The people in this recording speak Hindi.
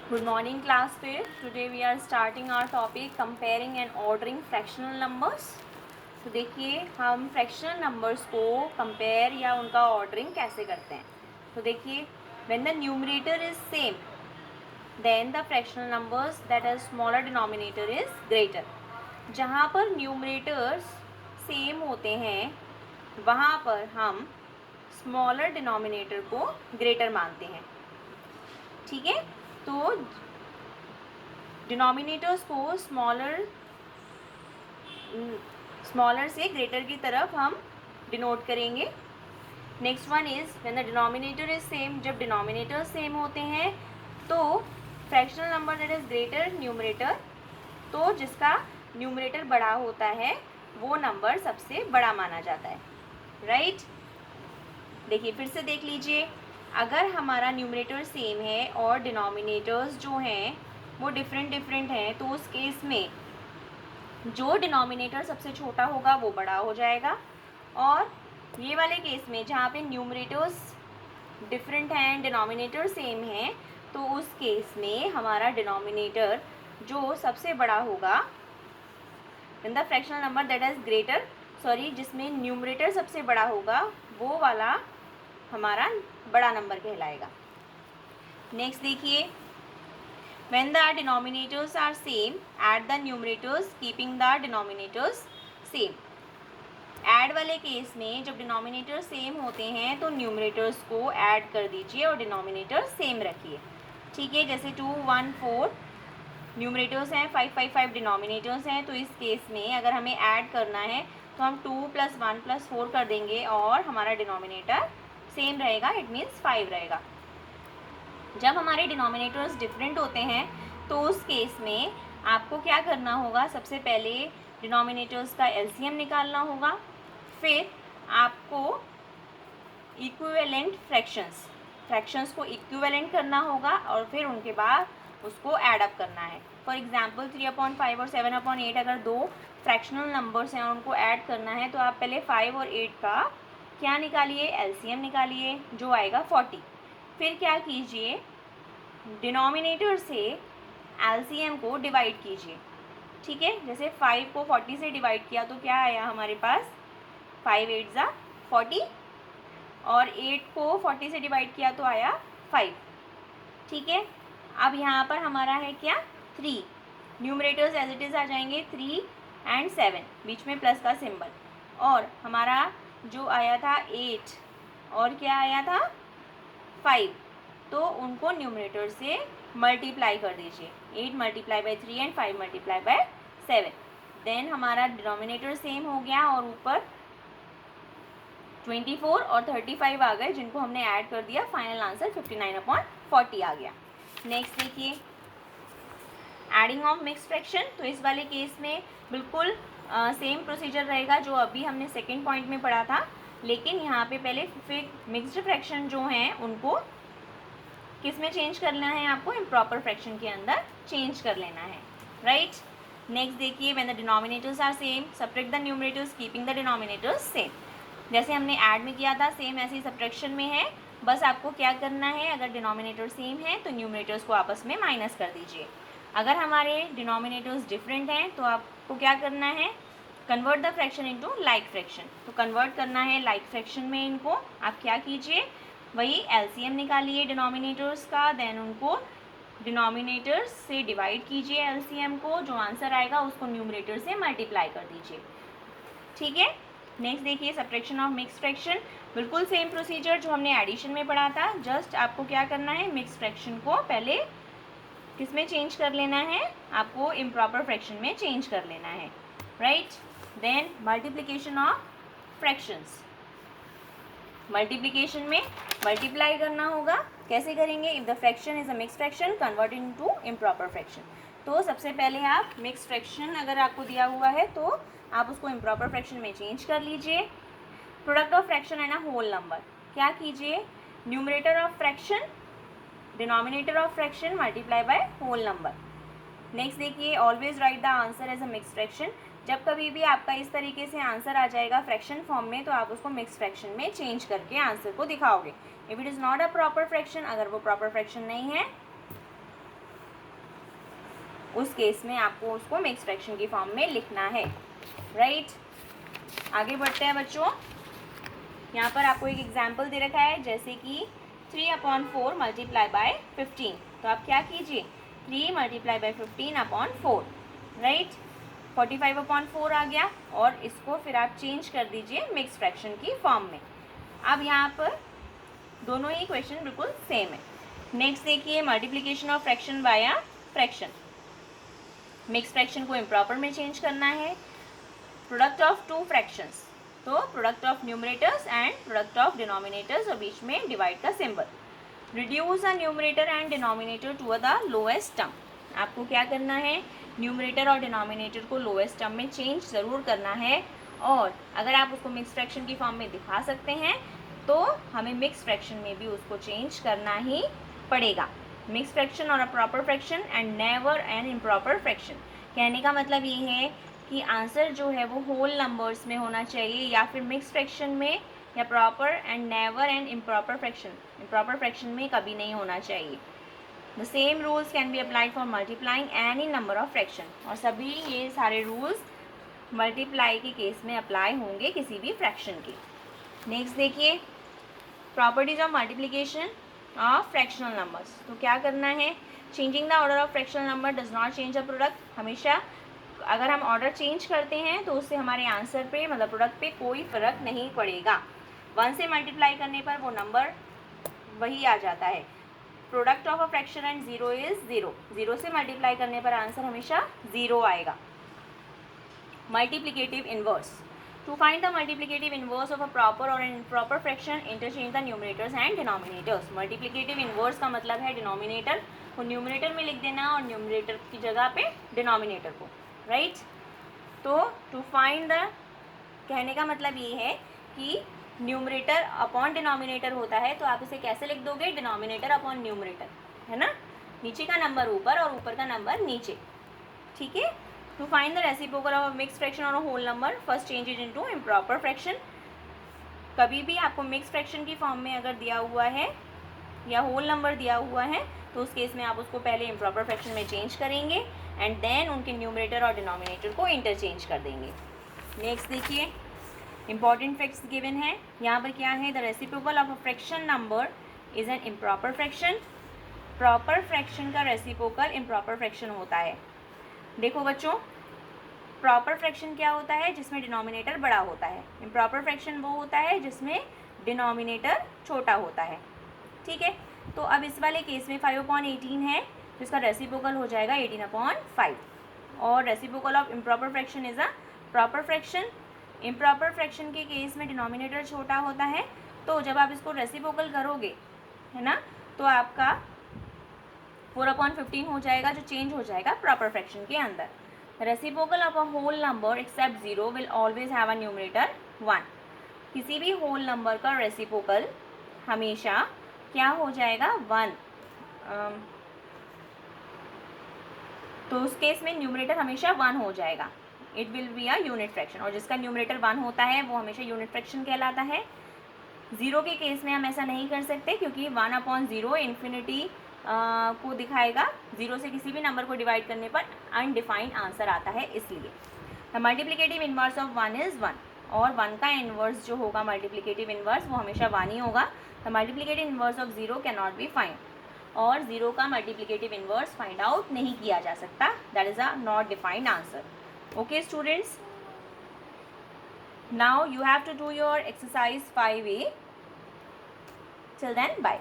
Good morning class फिर today we are starting our topic comparing and ordering fractional numbers. तो देखिए हम fractional numbers को compare या उनका ordering कैसे करते हैं. तो देखिए when the numerator is same then the fractional numbers that is smaller denominator is greater. जहाँ पर numerators same होते हैं वहाँ पर हम smaller denominator को greater मानते हैं. ठीक है, तो डिनोमिनेटर्स को स्मॉलर से ग्रेटर की तरफ हम डिनोट करेंगे. Next one is when the denominator is same. जब डिनोमिनेटर सेम होते हैं तो fractional number that is greater numerator, तो जिसका न्यूमरेटर बड़ा होता है वो नंबर सबसे बड़ा माना जाता है. राइट देखिए फिर से देख लीजिए, अगर हमारा न्यूमरेटर सेम है और डिनोमिनेटर्स जो हैं वो डिफरेंट हैं तो उस केस में जो डिनोमिनेटर सबसे छोटा होगा वो बड़ा हो जाएगा. और ये वाले केस में जहाँ पे न्यूमरेटर्स डिफरेंट हैं डिनोमिनेटर सेम हैं तो उस केस में हमारा डिनोमिनेटर जो सबसे बड़ा होगा in the fractional number that is greater जिसमें न्यूमरेटर सबसे बड़ा होगा वो वाला हमारा बड़ा नंबर कहलाएगा. नेक्स्ट देखिए, when the denominators are same add the numerators keeping the denominators same. Add वाले केस में जब डिनोमिनेटर सेम होते हैं तो न्यूमरेटर्स को ऐड कर दीजिए और डिनोमिनेटर सेम रखिए. ठीक है, जैसे 2 1 4 न्यूमरेटर्स हैं, 5 5 5 डिनोमिनेटर्स हैं. तो इस केस में अगर हमें ऐड करना है तो हम 2 + 1 + 4 कर देंगे और हमारा डिनोमिनेटर सेम रहेगा, इट मीन्स 5 रहेगा. जब हमारे डिनोमिनेटर्स डिफरेंट होते हैं तो उस केस में आपको क्या करना होगा, सबसे पहले डिनोमिनेटर्स का एलसीएम निकालना होगा, फिर आपको इक्विवेलेंट फ्रैक्शंस को इक्विवेलेंट करना होगा और फिर उनके बाद उसको ऐड अप करना है. फॉर एग्जांपल 3/5 और 7/8 अगर दो फ्रैक्शनल नंबर्स हैं और उनको ऐड करना है तो आप पहले 5 और 8 का क्या निकालिए, एलसीएम निकालिए, जो आएगा 40. फिर क्या कीजिए, डिनोमिनेटर से एलसीएम को डिवाइड कीजिए. ठीक है, जैसे 5 को 40 से डिवाइड किया तो क्या आया हमारे पास, 5 8 ज़ा 40 और 8 को 40 से डिवाइड किया तो आया 5. ठीक है, अब यहाँ पर हमारा है क्या 3. न्यूमरेटर्स एज इट इज़ आ जाएंगे 3 और 7, बीच में प्लस का सिंबल. और हमारा जो आया था 8 और क्या आया था 5, तो उनको न्यूमरेटर से मल्टीप्लाई कर दीजिए. 8 × 3 एंड 5 × 7. देन हमारा डिनोमिनेटर सेम हो गया और ऊपर 24 और 35 आ गए जिनको हमने ऐड कर दिया. फाइनल आंसर 59/40 आ गया. नेक्स्ट देखिए, एडिंग ऑफ मिक्स फ्रैक्शन. तो इस वाले केस में बिल्कुल सेम प्रोसीजर रहेगा जो अभी हमने सेकेंड पॉइंट में पढ़ा था, लेकिन यहाँ पे पहले फिर मिक्स्ड फ्रैक्शन जो हैं उनको किस में चेंज करना है, आपको इम्प्रॉपर फ्रैक्शन के अंदर चेंज कर लेना है. राइट नेक्स्ट देखिए, when the denominators are same subtract the numerators keeping the denominators same. जैसे हमने ऐड में किया था सेम ऐसे ही सब्ट्रैक्शन में है. बस आपको क्या करना है, अगर डिनोमिनेटर सेम है तो न्यूमरेटर्स को आपस में माइनस कर दीजिए. अगर हमारे डिनोमिनेटर्स डिफरेंट हैं तो आपको क्या करना है, convert the fraction into like fraction. तो कन्वर्ट करना है लाइक फ्रैक्शन में इनको. आप क्या कीजिए, वही एलसीएम निकालिए डिनोमिनेटर्स का, देन उनको डिनोमिनेटर्स से डिवाइड कीजिए एलसीएम को, जो आंसर आएगा उसको न्यूमरेटर से मल्टीप्लाई कर दीजिए. ठीक है, नेक्स्ट देखिए सब्ट्रैक्शन ऑफ मिक्स फ्रैक्शन. बिल्कुल सेम प्रोसीजर जो हमने एडिशन में पढ़ा था, जस्ट आपको क्या करना है, मिक्स फ्रैक्शन को पहले किस में चेंज कर लेना है, आपको इम्प्रॉपर फ्रैक्शन में चेंज कर लेना है. Right then multiplication of fractions. Multiplication में मल्टीप्लाई करना होगा. कैसे करेंगे, if the fraction is a mix fraction convert into improper fraction. तो सबसे पहले आप मिक्स फ्रैक्शन अगर आपको दिया हुआ है तो आप उसको इम्प्रॉपर फ्रैक्शन में चेंज कर लीजिए. Product of fraction and a whole number. क्या कीजिए, numerator of fraction denominator of fraction multiply by whole number. Next देखिए, always write the answer as a mix fraction. जब कभी भी आपका इस तरीके से आंसर आ जाएगा फ्रैक्शन फॉर्म में तो आप उसको मिक्स फ्रैक्शन में चेंज करके आंसर को दिखाओगे. If it is not a proper fraction, अगर वो प्रॉपर फ्रैक्शन नहीं है उस केस में आपको उसको मिक्स फ्रैक्शन की फॉर्म में लिखना है, राइट। आगे बढ़ते हैं बच्चों। यहाँ पर आपको एक एग्जाम्पल दे रखा है, जैसे कि 3/4 मल्टीप्लाई बाय 15। तो आप क्या कीजिए, 3 मल्टीप्लाई बाय 15/4, राइट। 45/4 आ गया, और इसको फिर आप चेंज कर दीजिए मिक्स फ्रैक्शन की फॉर्म में। अब यहाँ पर दोनों ही क्वेश्चन बिल्कुल सेम है। नेक्स्ट देखिए, multiplication of fraction by fraction. Mix fraction को इम्प्रॉपर में चेंज करना है। प्रोडक्ट ऑफ टू फ्रैक्शंस, तो product of numerators and product of denominators, और बीच में डिवाइड का symbol. Reduce a numerator and denominator to the lowest term. आपको क्या करना है, न्यूमरेटर और डिनोमिनेटर को लोएस्ट टर्म में चेंज ज़रूर करना है, और अगर आप उसको मिक्स फ्रैक्शन की फॉर्म में दिखा सकते हैं तो हमें मिक्स फ्रैक्शन में भी उसको चेंज करना ही पड़ेगा। Mix fraction or a proper fraction and never N improper fraction. कहने का मतलब ये है कि आंसर जो है वो होल नंबर्स में होना चाहिए, या फिर मिक्स फ्रैक्शन में, या proper and never and improper fraction. Improper fraction में कभी नहीं होना चाहिए। The same rules can be applied for multiplying any number of fraction, और सभी ये सारे रूल्स मल्टीप्लाई के केस में अप्लाई होंगे किसी भी फ्रैक्शन के। नेक्स्ट देखिए, properties of multiplication of fractional numbers. तो क्या करना है, changing the order of fractional number does not change the product. हमेशा अगर हम ऑर्डर चेंज करते हैं तो उससे हमारे आंसर पे, मतलब प्रोडक्ट पे कोई फ़र्क नहीं पड़ेगा। 1 से मल्टीप्लाई करने पर वो नंबर वही आ जाता है। Product of a fraction and 0 is 0। 0 से मल्टीप्लाई करने पर आंसर हमेशा 0 आएगा। Multiplicative inverse. To find the multiplicative inverse of a proper or an improper fraction, interchange the numerators and denominators. Multiplicative inverse का मतलब है डिनोमिनेटर को न्यूमरेटर में लिख देना और न्यूमरेटर की जगह पे डिनोमिनेटर को, राइट। तो टू फाइंड द, कहने का मतलब ये है कि न्यूमरेटर अपॉन डिनोमिनेटर होता है, तो आप इसे कैसे लिख दोगे, डिनोमिनेटर अपॉन न्यूमरेटर, है ना। नीचे का नंबर ऊपर और ऊपर का नंबर नीचे, ठीक है। To find the reciprocal of a mix fraction or a whole number, first change it into improper fraction. कभी भी आपको मिक्स फ्रैक्शन की फॉर्म में अगर दिया हुआ है या होल नंबर दिया हुआ है तो उस केस में आप उसको पहले इम्प्रॉपर फ्रैक्शन में चेंज करेंगे एंड देन उनके न्यूमरेटर और डिनोमिनेटर को इंटरचेंज कर देंगे। नेक्स्ट देखिए, इंपॉर्टेंट फैक्ट्स गिवन है यहाँ पर। क्या है, the reciprocal of a fraction number is an improper fraction. Proper fraction का रेसिप्रोकल इम्प्रॉपर फ्रैक्शन होता है। देखो बच्चों, प्रॉपर फ्रैक्शन क्या होता है, जिसमें डिनोमिनेटर बड़ा होता है। इम्प्रॉपर फ्रैक्शन वो होता है जिसमें डिनोमिनेटर छोटा होता है, ठीक है। तो अब इस वाले केस में 5/18 है, जिसका रेसिप्रोकल हो जाएगा 18/5। और reciprocal of improper fraction is a proper fraction. Improper fraction के केस में डिनोमिनेटर छोटा होता है, तो जब आप इसको रेसिप्रोकल करोगे, है ना, तो आपका 4/15 हो जाएगा, जो चेंज हो जाएगा प्रॉपर फ्रैक्शन के अंदर। Reciprocal of a whole number except 0 will always have a numerator 1। किसी भी होल नंबर का रेसिप्रोकल हमेशा क्या हो जाएगा, 1। तो उस केस में न्यूमरेटर हमेशा 1 हो जाएगा। It will be a unit fraction, और जिसका न्यूमरेटर 1 होता है वो हमेशा यूनिट फ्रैक्शन कहलाता है। 0 के केस में हम ऐसा नहीं कर सकते, क्योंकि 1/0 इन्फिनिटी को दिखाएगा। 0 से किसी भी नंबर को डिवाइड करने पर अनडिफाइंड आंसर आता है, इसलिए। The multiplicative inverse of 1 is 1, और 1 का इनवर्स जो होगा मल्टीप्लिकेटिव इनवर्स वो हमेशा 1 ही होगा। The multiplicative inverse of 0 can not be find, और 0 का मल्टीप्लिकेटिव इनवर्स फाइंड आउट नहीं किया जा सकता। That is a not defined answer. Okay students, now you have to do your exercise 5A. Till then, bye.